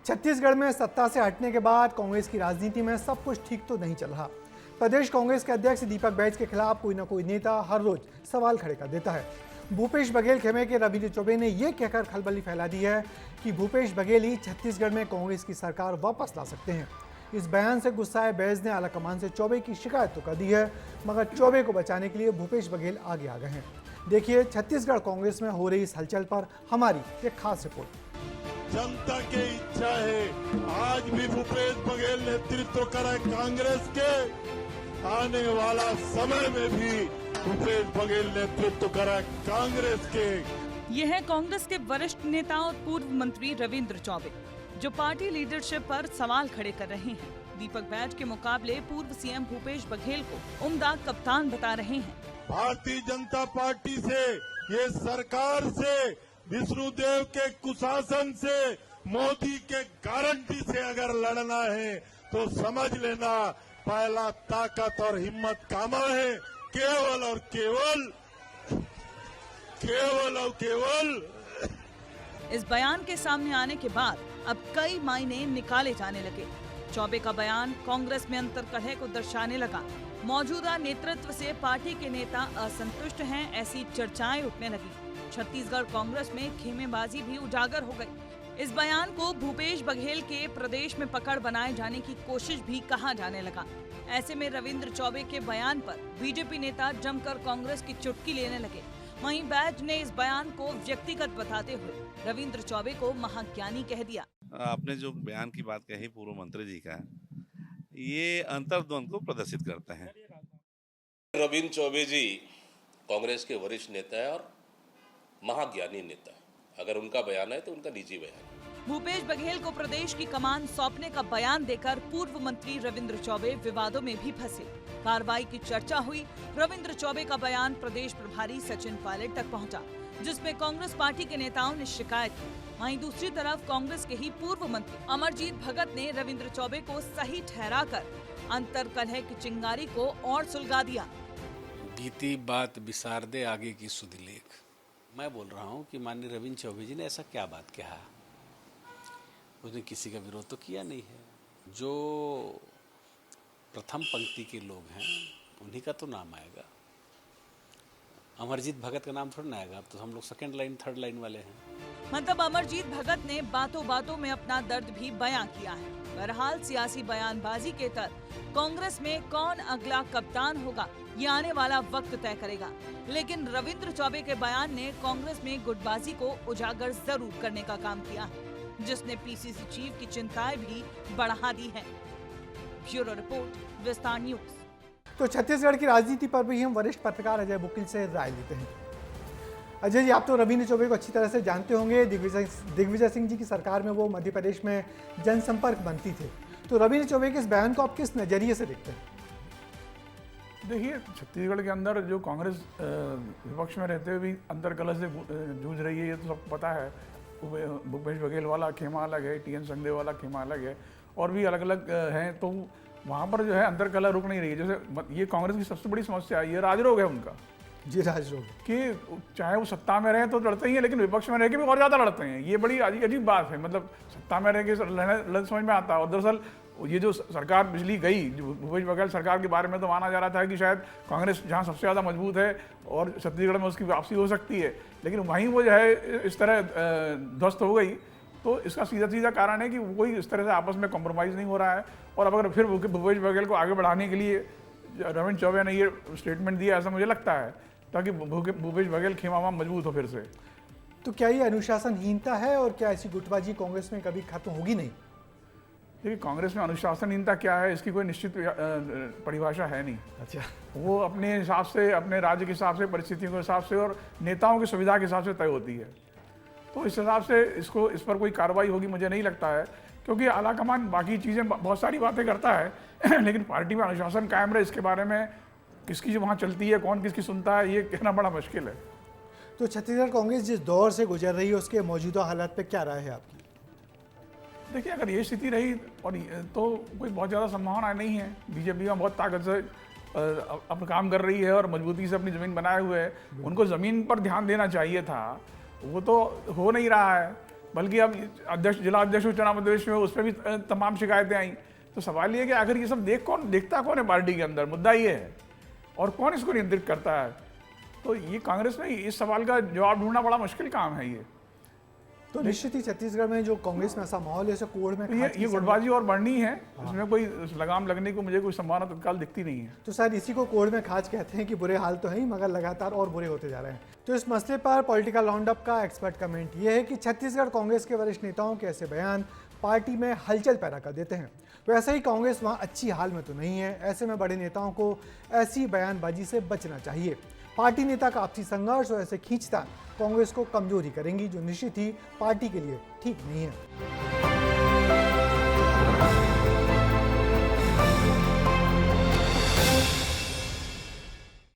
छत्तीसगढ़ में सत्ता से हटने के बाद कांग्रेस की राजनीति में सब कुछ ठीक तो नहीं चल रहा। प्रदेश कांग्रेस के अध्यक्ष दीपक बैज के खिलाफ कोई न कोई नेता हर रोज सवाल खड़े कर देता है। भूपेश बघेल खेमे के रविंद्र चौबे ने यह कहकर खलबली फैला दी है कि भूपेश बघेल ही छत्तीसगढ़ में कांग्रेस की सरकार वापस ला सकते हैं। इस बयान से गुस्साए बैज ने आलाकमान से चौबे की शिकायत तो कर दी है, मगर चौबे को बचाने के लिए भूपेश बघेल आगे आ गए हैं। देखिए छत्तीसगढ़ कांग्रेस में हो रही इस हलचल पर हमारी एक खास रिपोर्ट। जनता की इच्छा है, आज भी भूपेश बघेल नेतृत्व करे कांग्रेस के, आने वाला समय में भी भूपेश बघेल नेतृत्व करे कांग्रेस के। यह है कांग्रेस के वरिष्ठ नेता और पूर्व मंत्री रविंद्र चौबे, जो पार्टी लीडरशिप पर सवाल खड़े कर रहे हैं। दीपक बैज के मुकाबले पूर्व सीएम भूपेश बघेल को उम्दा कप्तान बता रहे हैं। भारतीय जनता पार्टी से, ये सरकार से, विष्णुदेव के कुशासन से, मोदी के गारंटी से अगर लड़ना है तो समझ लेना, पहला ताकत और हिम्मत कामा है, केवल और केवल इस बयान के सामने आने के बाद अब कई मायने निकाले जाने लगे। चौबे का बयान कांग्रेस में अंतर्कलह को दर्शाने लगा। मौजूदा नेतृत्व से पार्टी के नेता असंतुष्ट हैं, ऐसी चर्चाएं उठने लगी। छत्तीसगढ़ कांग्रेस में खेमेबाजी भी उजागर हो गई। इस बयान को भूपेश बघेल के प्रदेश में पकड़ बनाए जाने की कोशिश भी कहा जाने लगा। ऐसे में रविंद्र चौबे के बयान पर बीजेपी नेता जमकर कांग्रेस की चुटकी लेने लगे। वहीं बैज ने इस बयान को व्यक्तिगत बताते हुए रविंद्र चौबे को महाज्ञानी कह दिया। आपने जो बयान की बात कही पूर्व मंत्री जी का, ये अंतर्द्वंद को प्रदर्शित करता है। रविंद्र चौबे जी कांग्रेस के वरिष्ठ नेता है और महाज्ञानी नेता है। अगर उनका बयान है तो उनका निजी बयान है। भूपेश बघेल को प्रदेश की कमान सौंपने का बयान देकर पूर्व मंत्री रविंद्र चौबे विवादों में भी फंसे। कार्रवाई की चर्चा हुई। रविंद्र चौबे का बयान प्रदेश प्रभारी सचिन पायलट तक पहुंचा, जिसमें कांग्रेस पार्टी के नेताओं ने शिकायत की। वहीं दूसरी तरफ कांग्रेस के ही पूर्व मंत्री अमरजीत भगत ने रविंद्र चौबे को सही ठहराकर अंतर्कलह की चिंगारी को और सुलगा दिया। बीती बात बिसार दे आगे की सुधिलेख। मैं बोल रहा हूं कि माननीय रविंद्र चौबे जी ने ऐसा क्या बात कहा? उसने किसी का विरोध तो किया नहीं है। जो प्रथम पंक्ति के लोग हैं उन्हीं का तो नाम आएगा। अमरजीत भगत का नाम थोड़ा ना आएगा। अब तो हम लोग सेकंड लाइन थर्ड लाइन वाले हैं। मतलब अमरजीत भगत ने बातों बातों में अपना दर्द भी बयां किया है। बहरहाल सियासी बयानबाजी के तहत कांग्रेस में कौन अगला कप्तान होगा, ये आने वाला वक्त तय करेगा। लेकिन रविंद्र चौबे के बयान ने कांग्रेस में गुटबाजी को उजागर जरूर करने का काम किया है, जिसने पीसीसी चीफ की चिंताएं भी बढ़ा दी हैं। ब्यूरो रिपोर्ट, विस्तार न्यूज। तो छत्तीसगढ़ की राजनीति पर भी हम वरिष्ठ पत्रकार अजय बुकिल से राय लेते हैं। अजय जी, आप तो रविंद्र चौबे को अच्छी तरह से जानते होंगे। दिग्विजय सिंह जी की सरकार में वो मध्य प्रदेश में जनसंपर्क मंत्री थे। तो रविंद्र चौबे के इस बयान को आप किस नजरिए से देखते हैं? देखिए, छत्तीसगढ़ के अंदर जो कांग्रेस विपक्ष में रहते हुए भी अंतर्कलह से जूझ रही है, ये तो सबको पता है। भूपेश बघेल वाला खेमा अलग है, टीएन संघदेव वाला खेमा अलग है, और भी अलग अलग हैं। तो वहाँ पर जो है अंतर्कलह रुक नहीं रही है। जैसे ये कांग्रेस की सबसे बड़ी समस्या है, ये राजरोग है उनका। जी, राजरोग कि चाहे वो सत्ता में रहे तो लड़ते ही हैं, लेकिन विपक्ष में रह के भी और ज़्यादा लड़ते हैं। ये बड़ी अजीब बात है। मतलब सत्ता में रह के लड़ने समझ में आता है। और दरअसल ये जो सरकार पिछली गई, जो भूपेश बघेल सरकार के बारे में तो माना जा रहा था कि शायद कांग्रेस जहाँ सबसे ज़्यादा मजबूत है और छत्तीसगढ़ में उसकी वापसी हो सकती है, लेकिन वहीं वो जो है इस तरह ध्वस्त हो गई। तो इसका सीधा कारण है कि कोई इस तरह से आपस में कॉम्प्रोमाइज़ नहीं हो रहा है। और अब अगर फिर भूपेश बघेल को आगे बढ़ाने के लिए रविंद्र चौबे ने ये स्टेटमेंट दिया, ऐसा मुझे लगता है, ताकि भूपेश बघेल खेमामा मजबूत हो फिर से। तो क्या ये अनुशासनहीनता है, और क्या ऐसी गुटबाजी कांग्रेस में कभी खत्म होगी नहीं? देखिए, कांग्रेस में अनुशासनहीनता क्या है, इसकी कोई निश्चित परिभाषा है नहीं। अच्छा, वो अपने हिसाब से, अपने राज्य के हिसाब से, परिस्थितियों के हिसाब से और नेताओं की सुविधा के हिसाब से तय होती है। तो इस हिसाब से इस पर कोई कार्रवाई होगी मुझे नहीं लगता है, क्योंकि आलाकमान बाकी चीज़ें बहुत सारी बातें करता है लेकिन पार्टी में अनुशासन कायम रहे, इसके बारे में किसकी जो वहाँ चलती है, कौन किसकी सुनता है, ये कहना बड़ा मुश्किल है। तो छत्तीसगढ़ कांग्रेस जिस दौर से गुजर रही है, उसके मौजूदा हालात पे क्या राय है आपकी? देखिए, अगर ये स्थिति रही और तो कोई बहुत ज़्यादा संभावना नहीं है। बीजेपी में बहुत ताकत से अपना काम कर रही है और मजबूती से अपनी ज़मीन बनाए हुए है। उनको ज़मीन पर ध्यान देना चाहिए था, वो तो हो नहीं रहा है। बल्कि अब अध्यक्ष, जिला अध्यक्ष चुनाव अध्यक्ष में उस पर भी तमाम शिकायतें आई। तो सवाल ये है कि आखिर ये सब देखता कौन है पार्टी के अंदर, मुद्दा ये है, और कौन इसको नियंत्रित करता है। तो ये कांग्रेस में इस सवाल का जवाब ढूंढना बड़ा मुश्किल काम है। ये तो निश्चित ही छत्तीसगढ़ में जो कांग्रेस में ऐसा माहौल है, इसे कोड़ में ये गुटबाजी और बढ़नी है, इसमें कोई लगाम लगने को मुझे कोई संभावना तत्काल दिखती नहीं है। तो शायद इसी को कोड़ में खाज कहते हैं कि बुरे हाल तो है ही, मगर लगातार और बुरे होते जा रहे हैं। तो इस मसले पर पॉलिटिकल राउंडअप का एक्सपर्ट कमेंट ये है कि छत्तीसगढ़ कांग्रेस के वरिष्ठ नेताओं के ऐसे बयान पार्टी में हलचल पैदा कर देते हैं। वैसे ही कांग्रेस वहाँ अच्छी हाल में तो नहीं है, ऐसे में बड़े नेताओं को ऐसी बयानबाजी से बचना चाहिए। पार्टी नेता का आपसी संघर्ष और ऐसे खींचतान कांग्रेस को कमजोरी करेंगी, जो निश्चित ही पार्टी के लिए ठीक नहीं है।